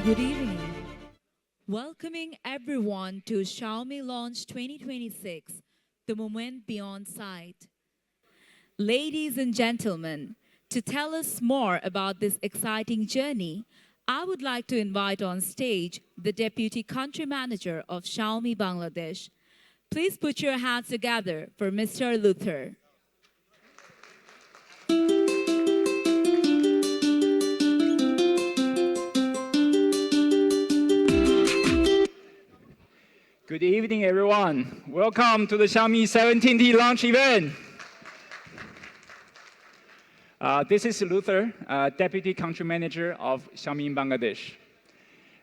Good evening. Welcoming everyone to Xiaomi Launch 2026, the moment beyond sight. Ladies and gentlemen, to tell us more about this exciting journey, I would like to invite on stage the Deputy Country Manager of Xiaomi Bangladesh. Please put your hands together for Mr. Luther. Good evening, everyone. Welcome to the Xiaomi 17T launch event. This is Luther, Deputy Country Manager of Xiaomi in Bangladesh.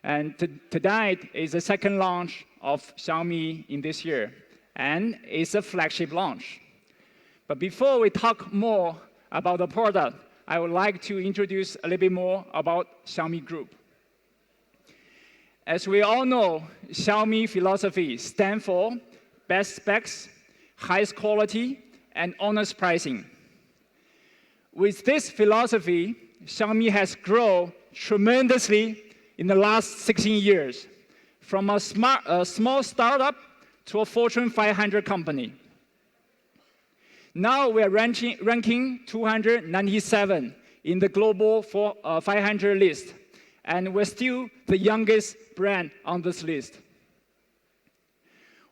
And tonight is the second launch of Xiaomi in this year, and it's a flagship launch. But before we talk more about the product, I would like to introduce a little bit more about Xiaomi Group. As we all know, Xiaomi philosophy stands for best specs, highest quality, and honest pricing. With this philosophy, Xiaomi has grown tremendously in the last 16 years, from a small startup to a Fortune 500 company. Now we are ranking 297 in the global 500 list, and we're still the youngest brand on this list.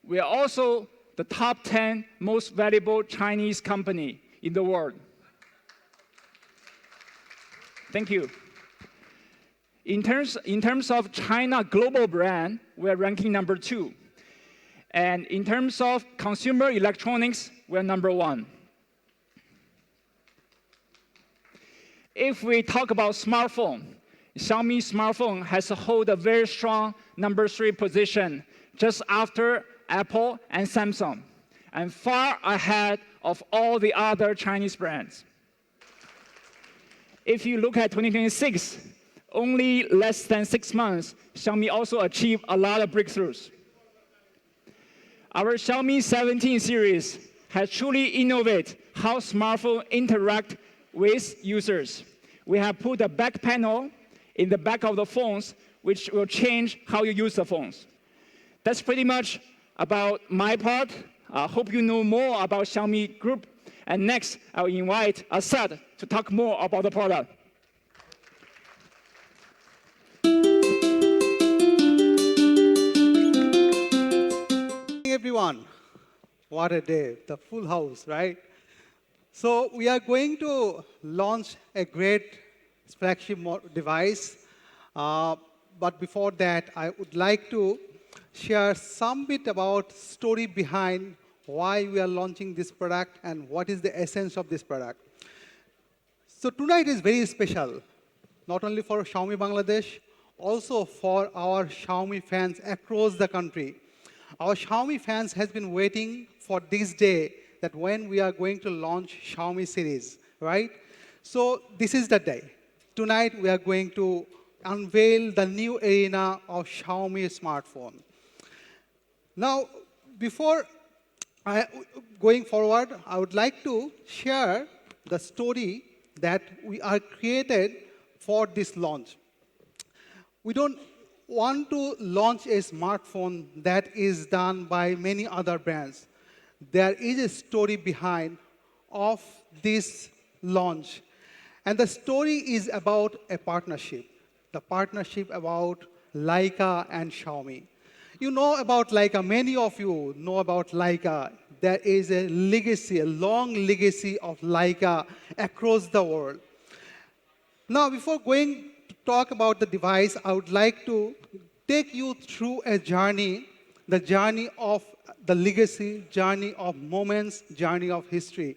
We are also the top 10 most valuable Chinese company in the world. Thank you. In terms of China global brand, we are ranking number 2. And in terms of consumer electronics, we're number 1. If we talk about smartphone, Xiaomi smartphone has hold a very strong number 3 position just after Apple and Samsung, and far ahead of all the other Chinese brands. If you look at 2026, only less than 6 months, Xiaomi also achieved a lot of breakthroughs. Our Xiaomi 17 series has truly innovated how smartphones interact with users. We have put a back panel in the back of the phones, which will change how you use the phones. That's pretty much about my part. I hope you know more about Xiaomi Group. And next, I'll invite Asad to talk more about the product. Everyone, what a day, the full house, right? So we are going to launch a great flagship device. But before that, I would like to share some bit about story behind why we are launching this product and what is the essence of this product. So tonight is very special, not only for Xiaomi Bangladesh, also for our Xiaomi fans across the country. Our Xiaomi fans has been waiting for this day, that when we are going to launch Xiaomi series, right? So this is the day. Tonight we are going to unveil the new arena of Xiaomi smartphone. Now, before going forward, I would like to share the story that we are created for this launch. We don't want to launch a smartphone that is done by many other brands. There is a story behind of this launch. And the story is about a partnership, the partnership about Leica and Xiaomi. You know about Leica, many of you know about Leica. There is a legacy, a long legacy of Leica across the world. Now, before going to talk about the device, I would like to take you through a journey, the journey of the legacy, journey of moments, journey of history.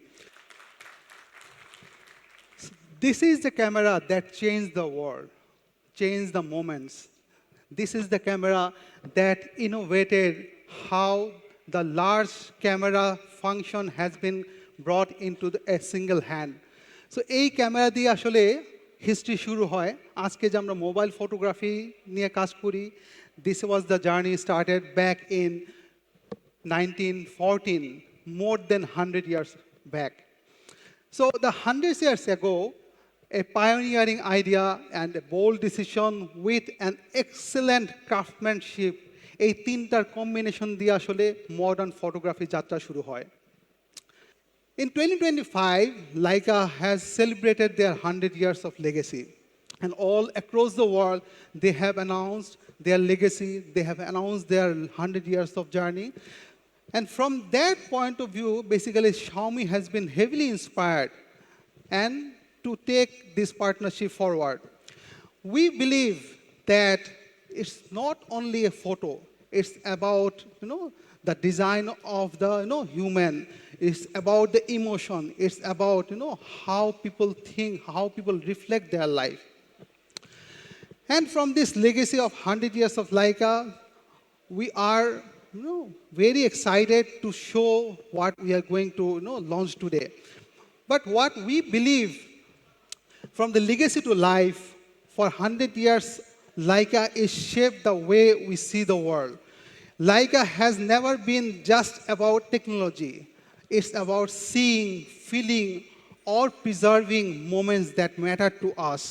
This is the camera that changed the world, changed the moments. This is the camera that innovated how the large camera function has been brought into a single hand. So এই camera দিয়ে আসলে history শুরু হয়। আজকে যে আমরা mobile photography নিয়ে কাজ করি, this was the journey started back in 1914, more than 100 years back. So the 100 years ago, a pioneering idea and a bold decision with an excellent craftsmanship, এই তিনটার কম্বিনেশন দিয়ে আসলে মডার্ন ফটোগ্রাফি যাত্রা শুরু হয়। In 2025, Leica has celebrated their 100 years of legacy. And all across the world, they have announced their legacy, they have announced their 100 years of journey. And from that point of view, basically, Xiaomi has been heavily inspired and to take this partnership forward. We believe that it's not only a photo, it's about, the design of the, human. It's about the emotion. It's about, how people think, how people reflect their life. And from this legacy of 100 years of Leica, we are, very excited to show what we are going to, launch today. But what we believe from the legacy to life, for 100 years, Leica is shaped the way we see the world. Leica has never been just about technology. It's about seeing, feeling, or preserving moments that matter to us.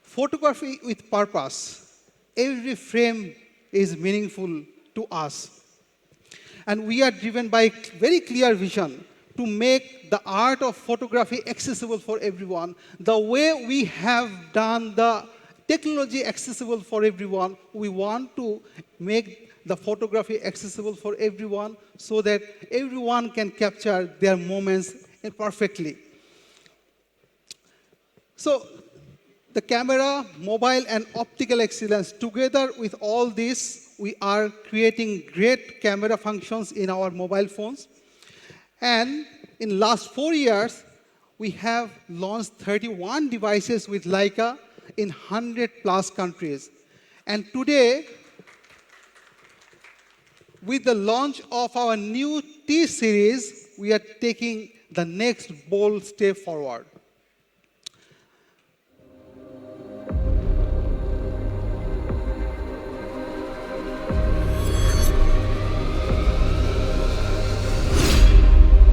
Photography with purpose. Every frame is meaningful to us. And we are driven by very clear vision to make the art of photography accessible for everyone. The way we have done the technology accessible for everyone, we want to make the photography accessible for everyone so that everyone can capture their moments perfectly. So the camera, mobile, and optical excellence, together with all this, we are creating great camera functions in our mobile phones. And in last 4 years, we have launched 31 devices with Leica in 100+ countries. And today, with the launch of our new T series, we are taking the next bold step forward.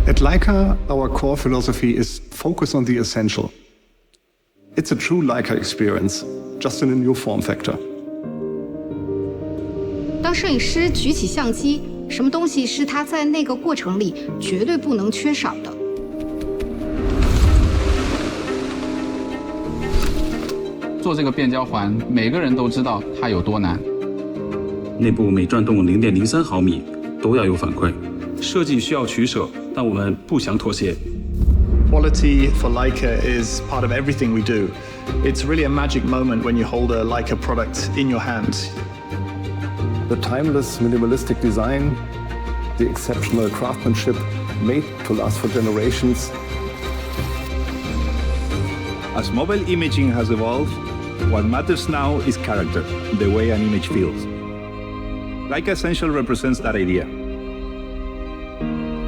At Leica, our core philosophy is focus on the essential. It's a true Leica experience, just in a new form factor. 当摄影师举起相机，什么东西是他在那个过程里绝对不能缺少的？做这个变焦环，每个人都知道它有多难。内部每转动0.03毫米都要有反馈。设计需要取舍，但我们不想妥协。Quality for Leica is part of everything we do. It's really a magic moment when you hold a Leica product in your hands. The timeless minimalistic design, the exceptional craftsmanship made to last for generations. As mobile imaging has evolved, what matters now is character, the way an image feels. Leica Essential represents that idea.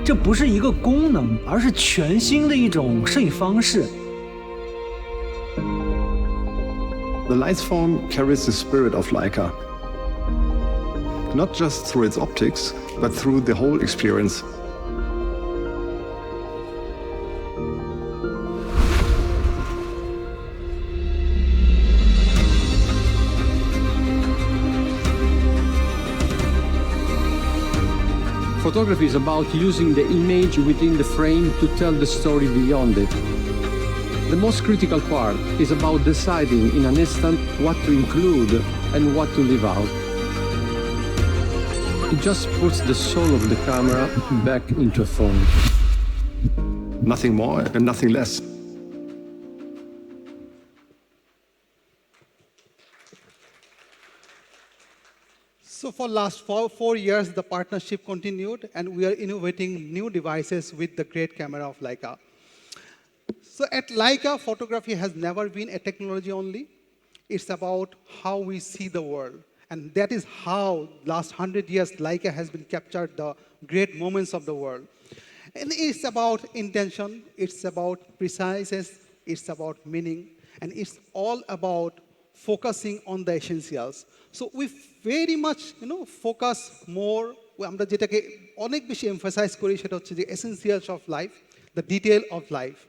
这不是一个功能，而是全新的一种摄影方式。The Lights form carries the spirit of Leica, not just through its optics, but through the whole experience. Photography is about using the image within the frame to tell the story beyond it. The most critical part is about deciding in an instant what to include and what to leave out. It just puts the soul of the camera back into a phone. Nothing more and nothing less. So for last 4 years, the partnership continued, and we are innovating new devices with the great camera of Leica. So at Leica, photography has never been a technology only. It's about how we see the world. And that is how, last 100 years, Leica has been captured the great moments of the world. And it's about intention, it's about preciseness, it's about meaning, and it's all about focusing on the essentials. So we very much, focus more, আমরা যেটাকে অনেক বেশি emphasize করি সেটা হচ্ছে যে essentials of life, the detail of life.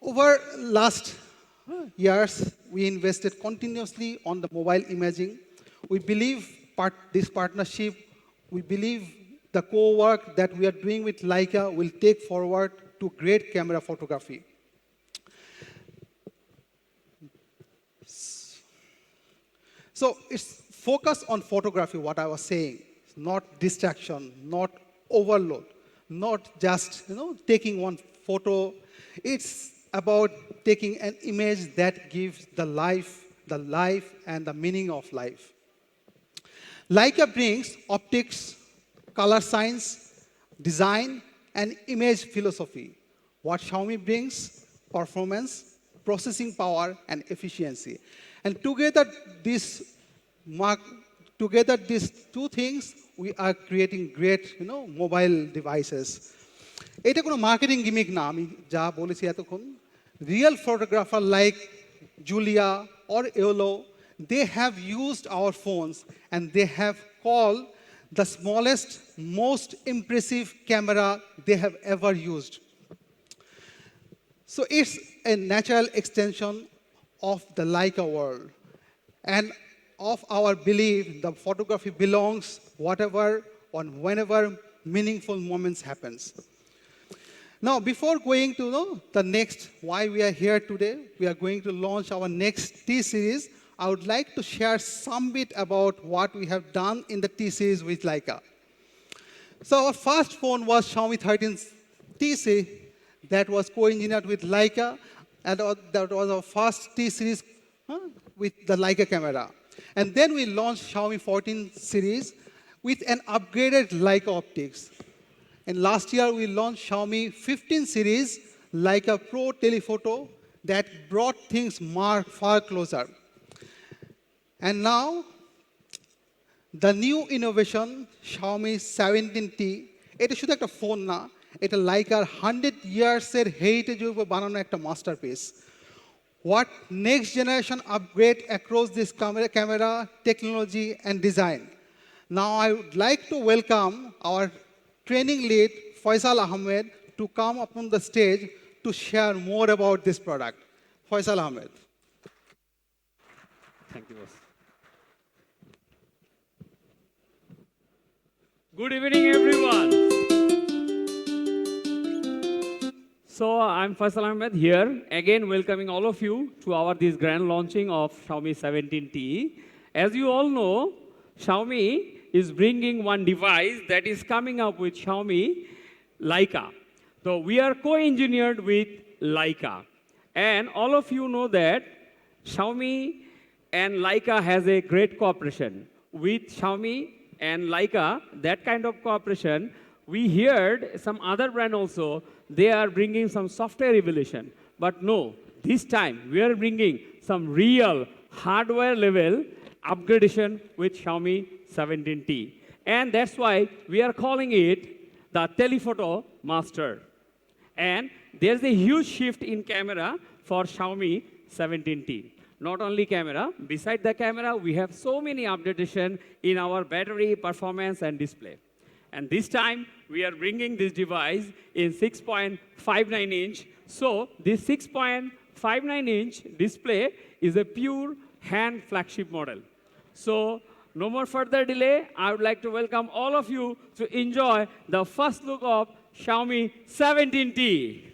Over last years, we invested continuously on the mobile imaging. We believe this partnership, we believe the co-work that we are doing with Leica will take forward to great camera photography. So it's focus on photography, what I was saying, not distraction, not overload, not just taking one photo. It's about taking an image that gives the life and the meaning of life. Leica brings optics, color science, design, and image philosophy. What Xiaomi brings, performance, processing power, and efficiency. And together these two things, we are creating great mobile devices. Eta kono marketing gimmick na, ami ja bolechi etokhon. Real photographer like Julia or Eolo, they have used our phones and they have called the smallest, most impressive camera they have ever used. So it's a natural extension of the Leica world. And of our belief, the photography belongs whatever or whenever meaningful moments happens. Now, before going to the next, why we are here today, we are going to launch our next T-Series. I would like to share some bit about what we have done in the T-Series with Leica. So our first phone was Xiaomi 13 T-Series that was co-engineered with Leica, and that was our first T-Series with the Leica camera. And then we launched Xiaomi 14 series with an upgraded Leica optics. And last year, we launched Xiaomi 15 series Leica Pro telephoto that brought things far closer. And now, the new innovation, Xiaomi 17T, এটা শুধু একটা phone না, এটা Leicaর 100 years-এর heritage উপর বানানো একটা masterpiece. What next generation upgrade across this camera, technology, and design. Now, I would like to welcome our training lead, Faisal Ahmed, to come up on the stage to share more about this product. Faisal Ahmed. Thank you, boss. Good evening, everyone. So I'm Faisal Ahmed here, again welcoming all of you to this grand launching of Xiaomi 17T. As you all know, Xiaomi is bringing one device that is coming up with Xiaomi Leica. So we are co-engineered with Leica. And all of you know that Xiaomi and Leica has a great cooperation. With Xiaomi and Leica, that kind of cooperation, we heard some other brand also, they are bringing some software evolution. But no, this time we are bringing some real hardware level upgradation with Xiaomi 17T. And that's why we are calling it the Telephoto Master. And there's a huge shift in camera for Xiaomi 17T. Not only camera, beside the camera, we have so many updates in our battery, performance, and display. And this time, we are bringing this device in 6.59-inch. So this 6.59-inch display is a pure hand flagship model. So no more further delay, I would like to welcome all of you to enjoy the first look of Xiaomi 17T.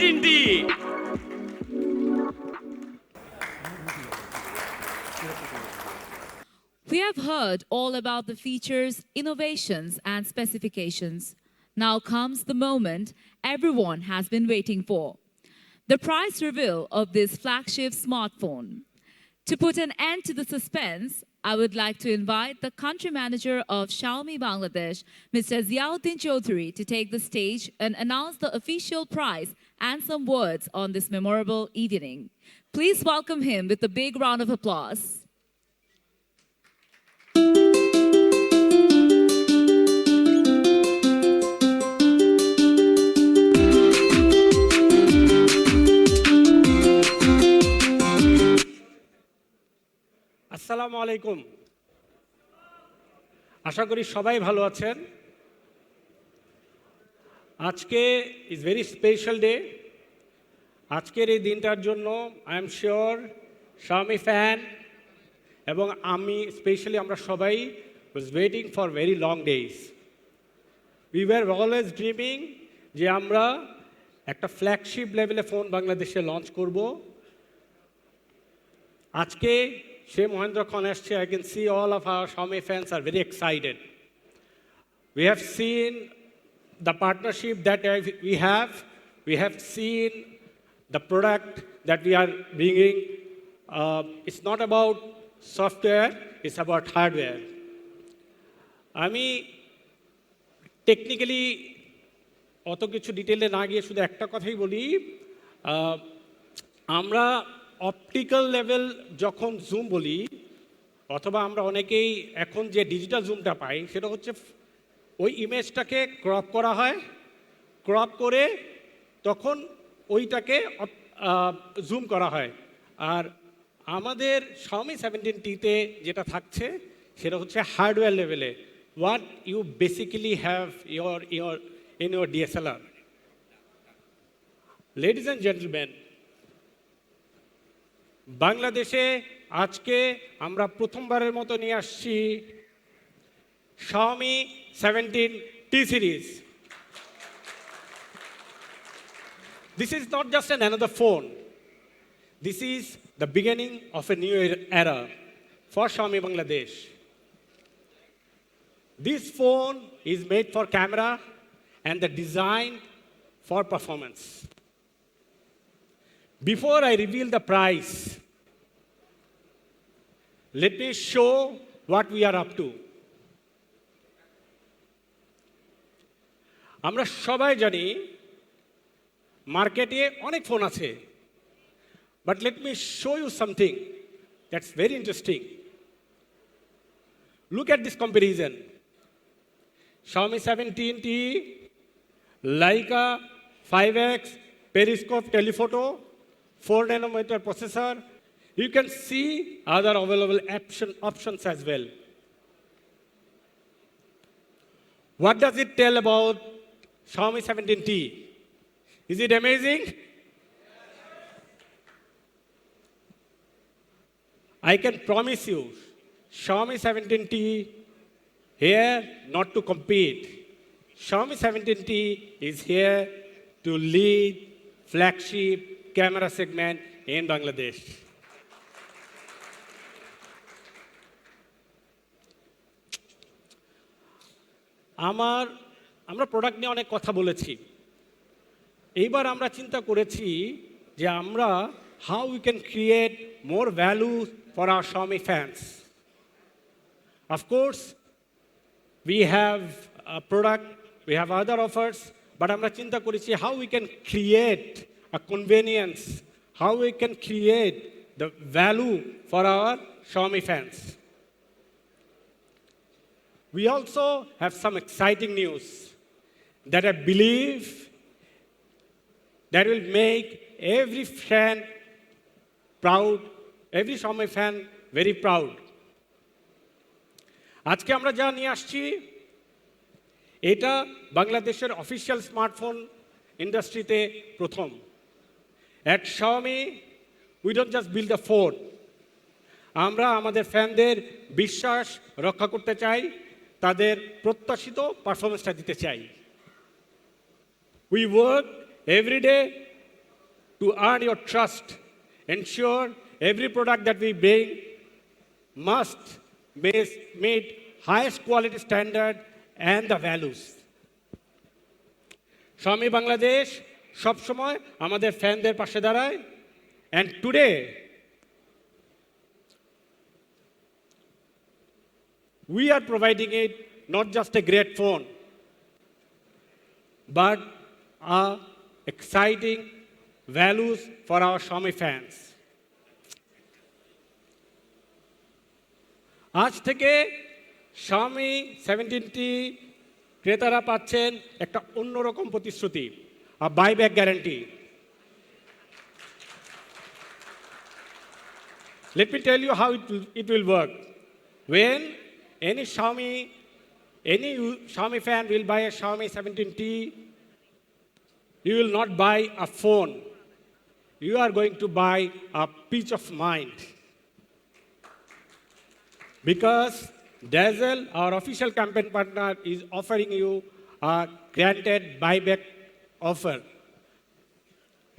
17T. We have heard all about the features, innovations, and specifications. Now comes the moment everyone has been waiting for, the price reveal of this flagship smartphone. To put an end to the suspense, I would like to invite the country manager of Xiaomi Bangladesh, Mr. Ziauddin Chaudhary, to take the stage and announce the official price and some words on this memorable evening. Please welcome him with a big round of applause. আসসালামু আলাইকুম। আশা করি সবাই ভালো আছেন। আজকে is very special day. আজকের এই দিনটার জন্য I am sure Xiaomi fan এবং আমি স্পেশালি আমরা সবাই was waiting for very long days. We were always dreaming যে আমরা একটা ফ্ল্যাগশিপ লেভেলে ফোন বাংলাদেশে লঞ্চ করব। আজকে Shey Mohendra Khan asche, I can see all of our Xiaomi fans are very excited. We have seen the partnership that we have. We have seen the product that we are bringing. It's not about software, it's about hardware. আমি technically অত কিছু ডিটেলে না গিয়ে শুধু একটা কথাই বলি, আমরা অপটিক্যাল লেভেল যখন জুম বলি অথবা আমরা অনেকেই এখন যে ডিজিটাল জুমটা পাই সেটা হচ্ছে ওই ইমেজটাকে ক্রপ করা হয়, ক্রপ করে তখন ওইটাকে জুম করা হয়। আর আমাদের Xiaomi 17T-তে যেটা থাকছে সেটা হচ্ছে হার্ডওয়্যার লেভেলে, what you basically have in your DSLR। Ladies and gentleman, বাংলাদেশে আজকে আমরা প্রথমবারের মতো নিয়ে আসছি Xiaomi 17T series. This is not just another phone. This is the beginning of a new era for Xiaomi Bangladesh. This phone is made for camera and the design for performance. Before I reveal the price, let me show what we are up to. আমরা সবাই জানি মার্কেটে অনেক phone আছে, but let me show you something that's very interesting. Look at this comparison. Xiaomi 17T, Leica 5X, periscope telephoto, 4nm processor. You can see other available options as well. What does it tell about Xiaomi 17T? Is it amazing? I can promise you, Xiaomi 17T here not to compete. Xiaomi 17T is here to lead flagship camera segment in Bangladesh. আমরা product নিয়ে অনেক কথা বলেছি। এইবার আমরা চিন্তা করেছি যে আমরা how we can create more value for our Xiaomi fans. Of course, we have a product, we have other offers, but আমরা চিন্তা করেছি how we can create a convenience, how we can create the value for our Xiaomi fans. We also have some exciting news that I believe that will make every fan proud, every Xiaomi fan very proud. আজকে আমরা যা নিয়ে আসছি এটা বাংলাদেশের official smartphone ইন্ডাস্ট্রিতে প্রথম। At Xiaomi, we don't just build a phone. আমরা আমাদের ফ্যানদের বিশ্বাস রক্ষা করতে চাই, তাদের প্রত্যাশিত পারফরমেন্সটা দিতে চাই। We work every day to earn your trust. Ensure every product that we bring must meet highest quality standard and the values. Xiaomi Bangladesh সব সময় আমাদের ফ্যানদের পাশে দাঁড়ায়, and today we are providing it not just a great phone but exciting values for our Xiaomi fans. আজ থেকে Xiaomi 17T ক্রেতারা পাচ্ছেন একটা অন্যরকম প্রতিশ্রুতি, a buyback guarantee. Let me tell you how it will work. When any Xiaomi fan will buy a Xiaomi 17T, you will not buy a phone. You are going to buy a peace of mind. Because Dazzle, our official campaign partner, is offering you a granted buyback offer.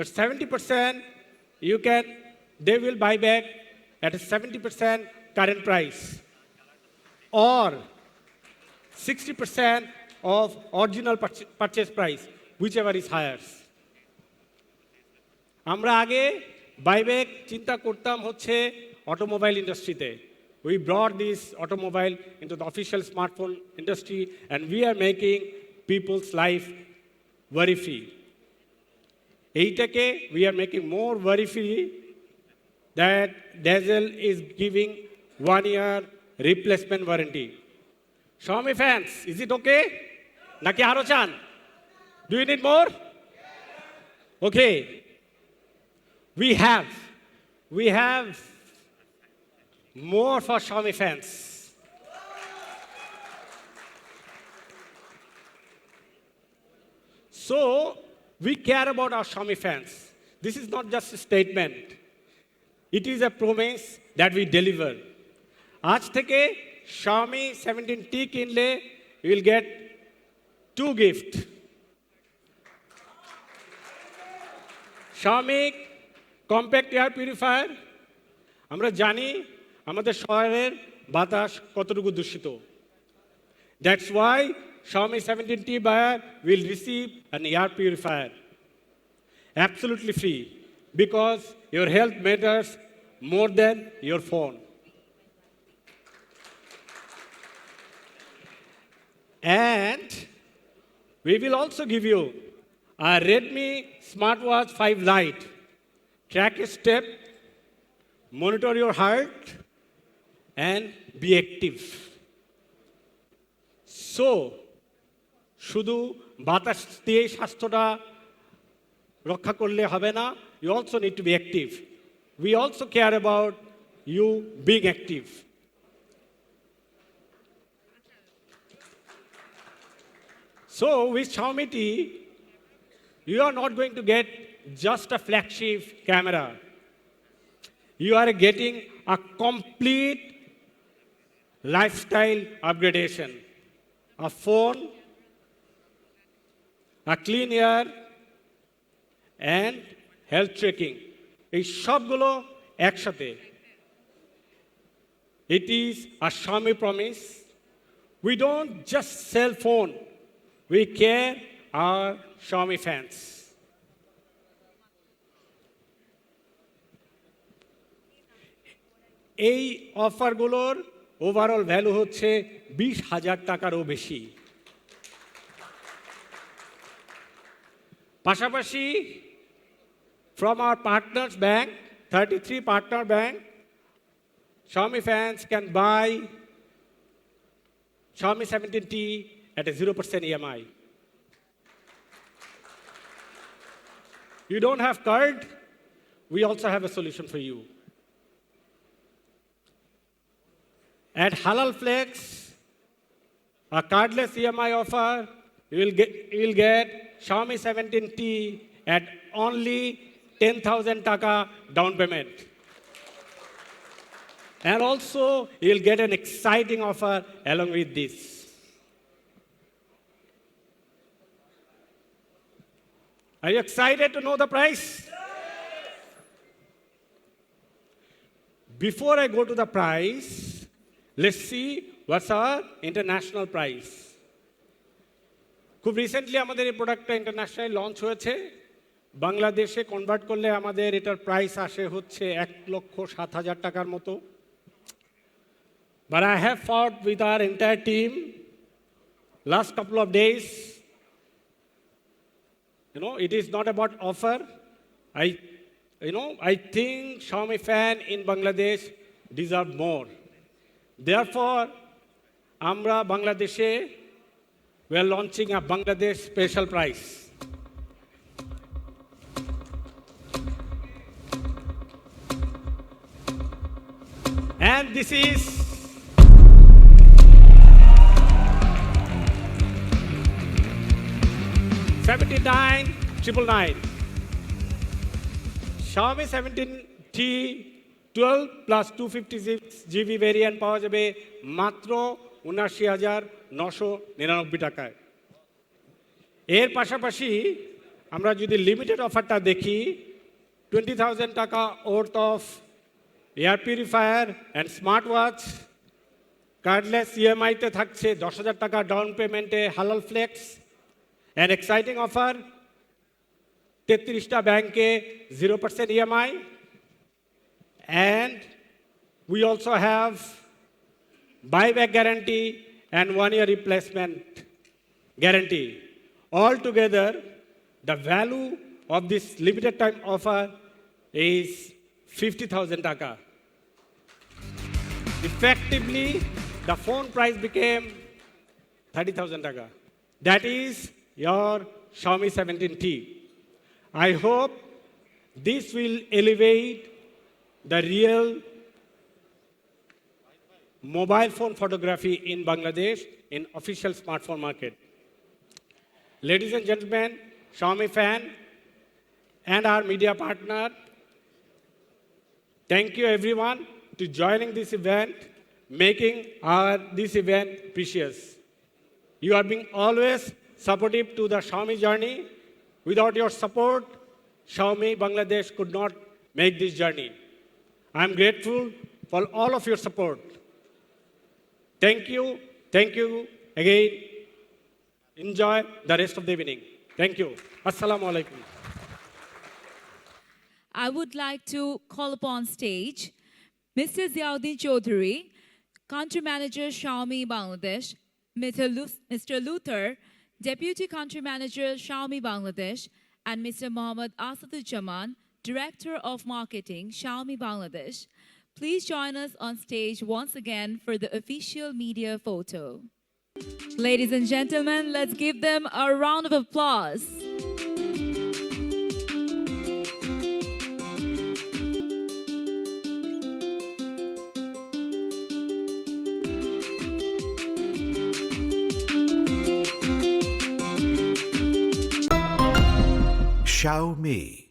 At 70%, they will buy back at a 70% current price, or 60% of original purchase price, whichever is higher. আমরা আগে buyback চিন্তা করতাম হচ্ছে automobile ইন্ডাস্ট্রিতে. We brought this automobile into the official smartphone industry, and we are making people's life worry-free. We are making more worry-free that Dazzle is giving 1-year replacement warranty. Xiaomi fans, is it okay? Naki aro chan? Do you need more? Okay. We have more for Xiaomi fans. So, we care about our Xiaomi fans. This is not just a statement. It is a promise that we deliver. আজ থেকে Xiaomi 17T কিনলে you will get 2 gifts. Xiaomi compact air purifier. আমরা জানি আমাদের শহরের বাতাস কতটুকু দূষিত. That's why Xiaomi 17T buyer will receive an air purifier. Absolutely free, because your health matters more than your phone. And we will also give you a Redmi Smartwatch 5 Lite. Track a step, monitor your heart, and be active. So, শুধু বাতাস দিয়ে স্বাস্থ্যটা রক্ষা করলে হবে না, you also need to be active. We also care about you being active. So, with Xiaomi T, you are not going to get just a flagship camera. You are getting a complete lifestyle upgradation. A phone, a clean air, and health tracking. এই সবগুলো একসাথে. It is a Xiaomi promise. We don't just sell phone. We care our Xiaomi fans. এই অফারগুলোর overall value হচ্ছে 20,000 টাকারও বেশি. পাশাপাশি from our partners bank, 33 partner bank, Xiaomi fans can buy Xiaomi 17T at a 0% EMI. You don't have card? We also have a solution for you. At Halal Flex, a cardless EMI offer, you will get Xiaomi 17T at only 10,000 taka down payment. And also, you'll get an exciting offer along with this. Are you excited to know the price? before I go to the price, let's see what's our international price. খুব recently আমাদের এই প্রোডাক্টটা internationally launch হয়েছে। বাংলাদেশে convert করলে আমাদের এটার price আসে হচ্ছে 1,07,000 টাকার মতো। But I have fought with our entire team last couple of days. It is not about offer. I think Xiaomi fan in Bangladesh deserve more. Therefore, Amra Bangladeshe, we are launching a Bangladesh special price. And this is $79,999. Xiaomi 17T 12 plus 256 GB variant পাওয়া যাবে মাত্র 79,999 টাকায়। এর পাশাপাশি আমরা যদি limited অফারটা দেখি 20,000 টাকা worth of air purifier and smart watch, cordless ইএমআইতে থাকছে 10,000 টাকা ডাউন পেমেন্টে হালাল ফ্লেক্স, অ্যান এক্সাইটিং অফার 33টা ব্যাংকে 0% EMI, and we also have buyback guarantee and 1-year replacement guarantee. Altogether, the value of this limited time offer is 50,000 taka. Effectively, the phone price became 30,000 taka. That is your Xiaomi 17T. I hope this will elevate the real mobile phone photography in Bangladesh in official smartphone market. Ladies and gentlemen, Xiaomi fan and our media partner, thank you everyone to joining this event, making this event precious. You are being always supportive to the Xiaomi journey. Without your support, Xiaomi Bangladesh could not make this journey. I am grateful for all of your support. Thank you again. Enjoy the rest of the evening. Thank you. Assalamu alaikum. I would like to call upon stage Mr. Ziauddin Chaudhary, Country Manager Xiaomi Bangladesh, Mr. Luther, Deputy Country Manager Xiaomi Bangladesh, and Mr. Mohammad Asaduজ্জামান, Director of Marketing Xiaomi Bangladesh. Please join us on stage once again for the official media photo. Ladies and gentlemen, let's give them a round of applause. Xiaomi.